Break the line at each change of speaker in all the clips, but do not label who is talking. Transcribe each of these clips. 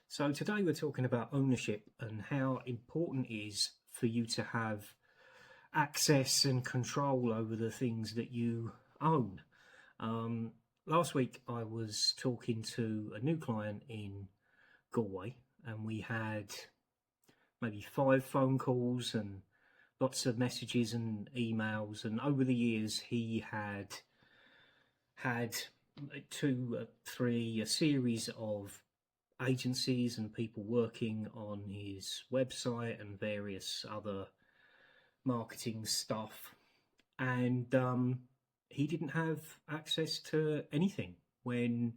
So today we're talking about ownership and how important it is for you to have access and control over the things that you own. Um, Last week I was talking to a new client in Galway, and we had maybe 5 phone calls and lots of messages and emails. And over the years, he had two, three, a series of agencies and people working on his website and various other marketing stuff. And he didn't have access to anything when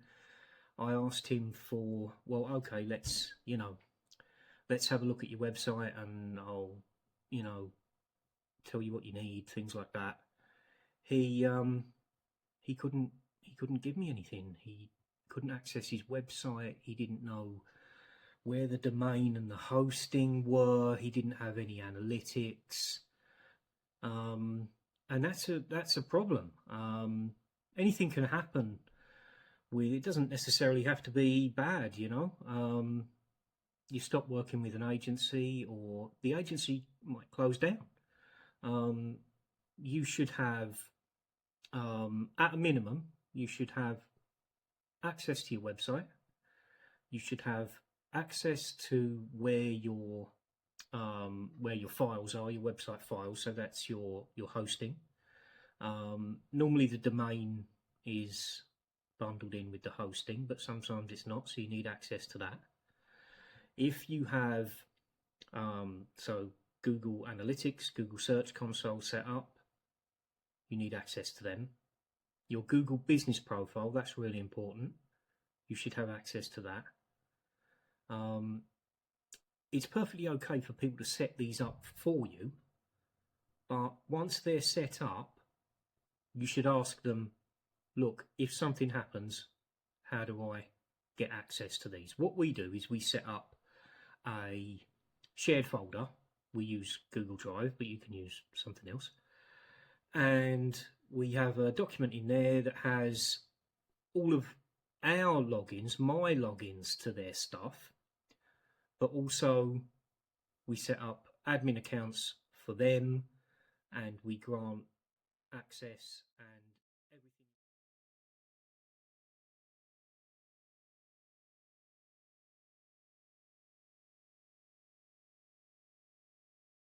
I asked him for, well, okay, let's have a look at your website and I'll, you know, tell you what you need, things like that. He he couldn't give me anything. He couldn't access his website. He didn't know where the domain and the hosting were. He didn't have any analytics, um, and that's a problem. Anything can happen with it. Doesn't necessarily have to be bad, you know. You stop working with an agency, or the agency might close down. Um, you should have, at a minimum, you should have access to your website. You should have access to where your files are, your website files. So that's your hosting. Normally the domain is bundled in with the hosting, but sometimes it's not. So you need access to that. If you have so Google Analytics, Google Search Console set up, you need access to them. Your Google Business Profile, that's really important. You should have access to that. It's perfectly okay for people to set these up for you, but once they're set up, you should ask them, look, if something happens, how do I get access to these? What we do is we set up a shared folder. We use Google Drive, but you can use something else. And we have a document in there that has all of our logins, my logins to their stuff, but also we set up admin accounts for them and we grant access and